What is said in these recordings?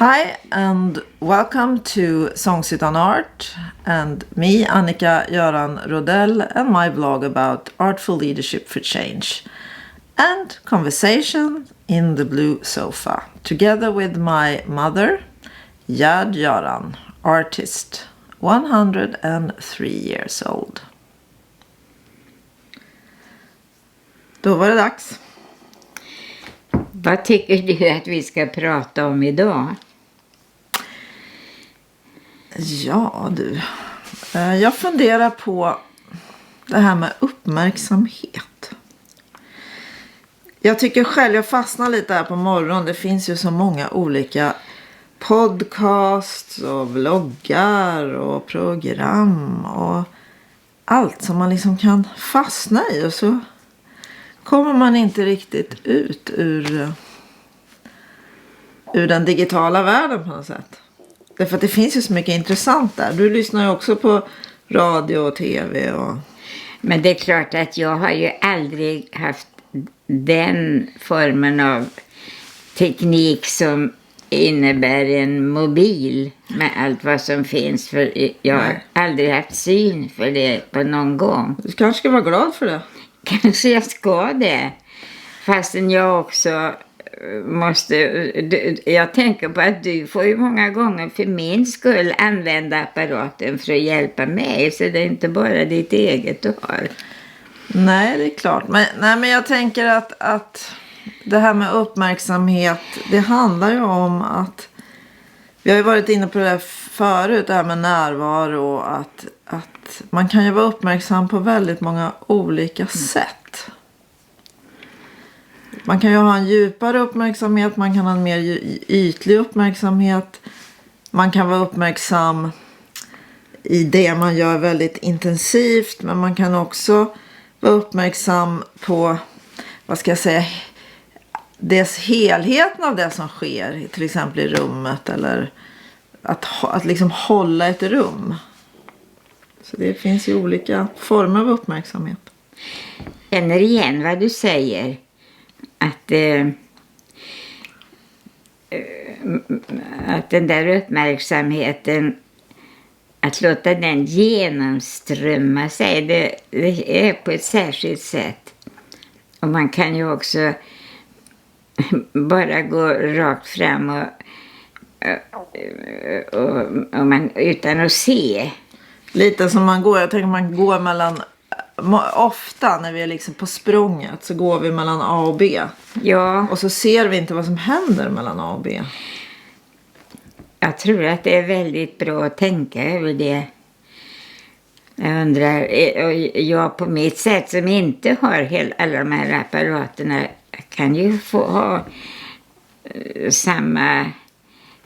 Hi and welcome to Songs Utan Art and me, Annika Göran Rodell, and my blog about artful leadership for change and conversation in the blue sofa together with my mother, Gerd Göran, artist, 103 years old. Då var det dags. Vad tycker du att vi ska prata om idag? Ja du, jag funderar på det här med uppmärksamhet. Jag tycker själv, jag fastnar lite här på morgonen. Det finns ju så många olika podcasts och vloggar och program och allt som man liksom kan fastna i. Och så kommer man inte riktigt ut ur den digitala världen på något sätt. Därför att det finns ju så mycket intressant där. Du lyssnar ju också på radio och tv. Men det är klart att jag har ju aldrig haft den formen av teknik som innebär en mobil med allt vad som finns. För jag har aldrig haft syn för det på någon gång. Du kanske ska vara glad för det. Kanske jag ska det. Fastän jag också måste... Jag tänker på att du får ju många gånger för min skull använda apparaten för att hjälpa mig. Så det är inte bara ditt eget du har. Nej, det är klart. Men jag tänker att det här med uppmärksamhet, det handlar ju om att... Vi har ju varit inne på det här förut, det här med närvaro och att man kan ju vara uppmärksam på väldigt många olika sätt. Man kan ju ha en djupare uppmärksamhet, man kan ha en mer ytlig uppmärksamhet. Man kan vara uppmärksam i det man gör väldigt intensivt, men man kan också vara uppmärksam på, vad ska jag säga, helheten av det som sker, till exempel i rummet, eller att liksom hålla ett rum. Så det finns ju olika former av uppmärksamhet. Jag känner igen vad du säger. Att den där uppmärksamheten, att låta den genomströmma sig, det är på ett särskilt sätt. Och man kan ju också bara gå rakt fram och man, utan att se. Lite som jag tänker man går mellan, ofta när vi är liksom på språnget så går vi mellan A och B. Ja. Och så ser vi inte vad som händer mellan A och B. Jag tror att det är väldigt bra att tänka över det. Jag undrar, jag på mitt sätt som inte har alla de här apparaterna kan ju få ha samma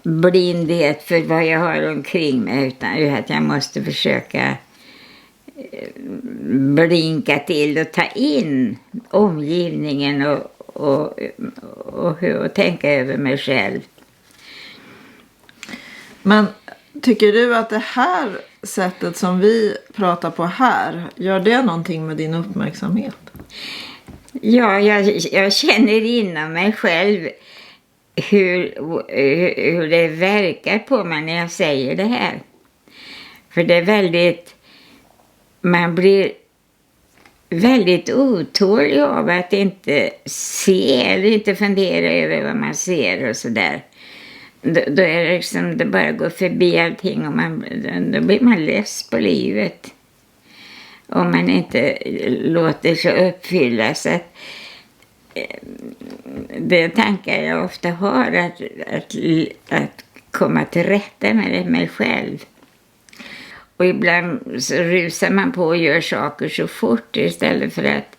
blindhet för vad jag har omkring mig, utan att jag måste försöka blinka till och ta in omgivningen och tänka över mig själv. Men tycker du att det här sättet som vi pratar på här, gör det någonting med din uppmärksamhet? Ja, jag känner inom mig själv hur det verkar på mig när jag säger det här. För det är väldigt... Man blir väldigt otålig av att inte se eller inte fundera över vad man ser och sådär. Då är det liksom, det bara går förbi allting och då blir man less på livet. Om man inte låter sig uppfyllas. Att det tankar jag ofta har att komma till rätta med mig själv. Och ibland så rusar man på och gör saker så fort istället för att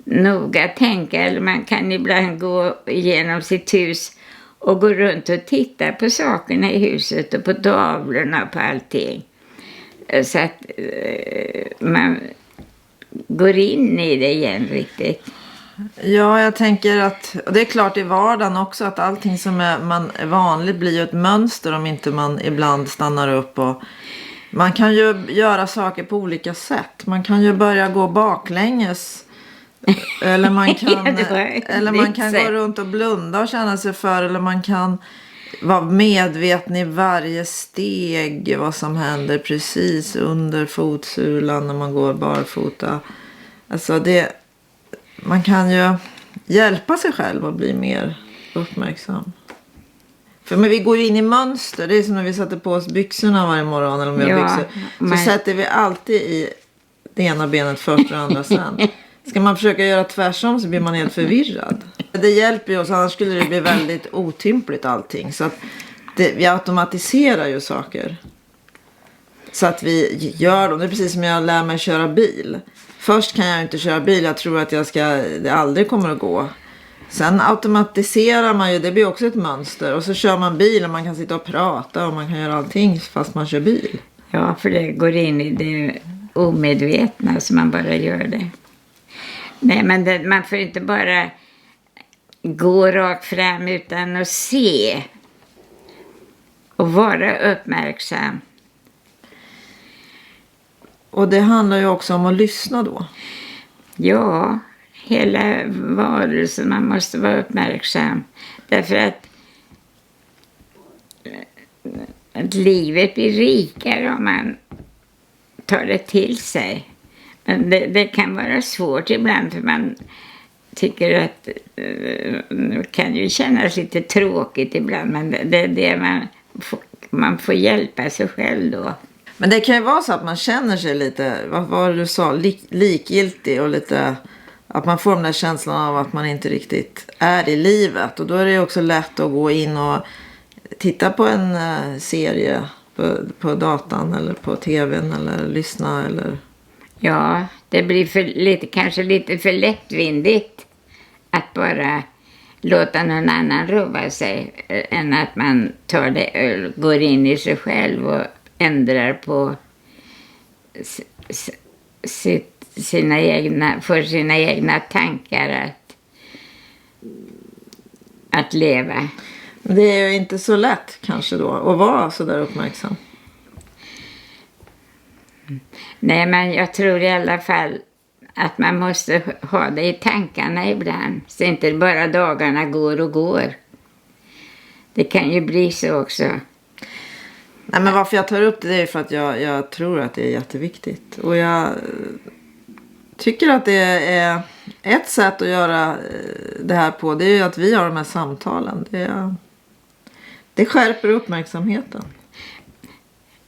noga tänka. Eller man kan ibland gå igenom sitt hus och gå runt och titta på sakerna i huset och på tavlorna och på allting. Så att man går in i det igen riktigt. Ja, jag tänker att, och det är klart i vardagen också, att allting som är vanligt blir ju ett mönster om inte man ibland stannar upp. Och man kan ju göra saker på olika sätt. Man kan ju börja gå baklänges. Eller man kan, eller man kan gå runt och blunda och känna sig för. Eller man kan Var medveten i varje steg vad som händer precis under fotsulan när man går barfota. Alltså man kan ju hjälpa sig själv att bli mer uppmärksam. För men vi går ju in i mönster. Det är som när vi sätter på oss byxorna varje morgon eller om vi har byxor. Så sätter vi alltid i det ena benet först och det andra sen. Ska man försöka göra tvärsom så blir man helt förvirrad. Det hjälper ju oss, annars skulle det bli väldigt otympligt allting. Så att vi automatiserar ju saker. Så att vi gör dem. Det är precis som jag lär mig köra bil. Först kan jag inte köra bil. Jag tror att det aldrig kommer att gå. Sen automatiserar man ju. Det blir också ett mönster. Och så kör man bil och man kan sitta och prata. Och man kan göra allting fast man kör bil. Ja, för det går in i det omedvetna så man bara gör det. Nej, men man får inte bara gå rakt fram utan att se. Och vara uppmärksam. Och det handlar ju också om att lyssna då. Ja, hela varelsen, man måste vara uppmärksam. Därför att livet blir rikare om man tar det till sig. Men det kan vara svårt ibland för man tycker att det kan ju kännas lite tråkigt ibland. Men det är det man får hjälpa sig själv då. Men det kan ju vara så att man känner sig lite, vad var det du sa, likgiltig och lite, att man får den där känslan av att man inte riktigt är i livet. Och då är det ju också lätt att gå in och titta på en serie på datan eller på tvn eller lyssna eller... Ja, det blir kanske lite för lättvindigt att bara låta någon annan rubba sig än att man går in i sig själv och ändrar på sina egna tankar att leva. Det är ju inte så lätt kanske då att vara så där uppmärksam. Nej, men jag tror i alla fall att man måste ha det i tankarna ibland. Så inte bara dagarna går och går. Det kan ju bli så också. Nej, men varför jag tar upp det är för att jag tror att det är jätteviktigt. Och jag tycker att det är ett sätt att göra det här på. Det är ju att vi har de här samtalen. Det skärper uppmärksamheten.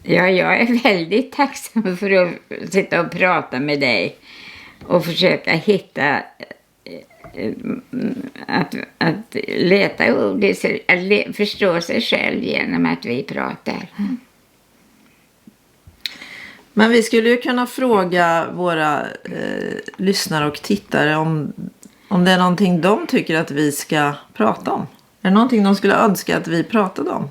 Ja, jag är väldigt tacksam för att sitta och prata med dig. Och försöka hitta att leta ord, att förstå sig själv genom att vi pratar. Men vi skulle ju kunna fråga våra lyssnare och tittare om det är någonting de tycker att vi ska prata om. Är det någonting de skulle önska att vi pratade om?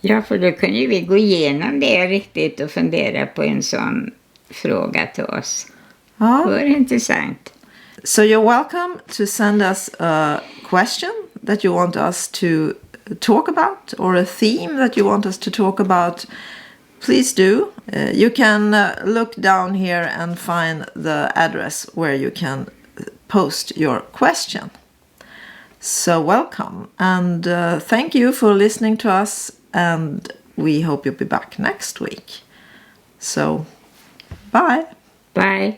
Ja, för då kunde ju vi gå igenom det riktigt och fundera på en sån fråga till oss. Ja. Det var intressant. So you're welcome to send us a question that you want us to talk about or a theme that you want us to talk about. Please do. You can look down here and find the address where you can post your question. So welcome and thank you for listening to us, and we hope you'll be back next week. So bye. Bye.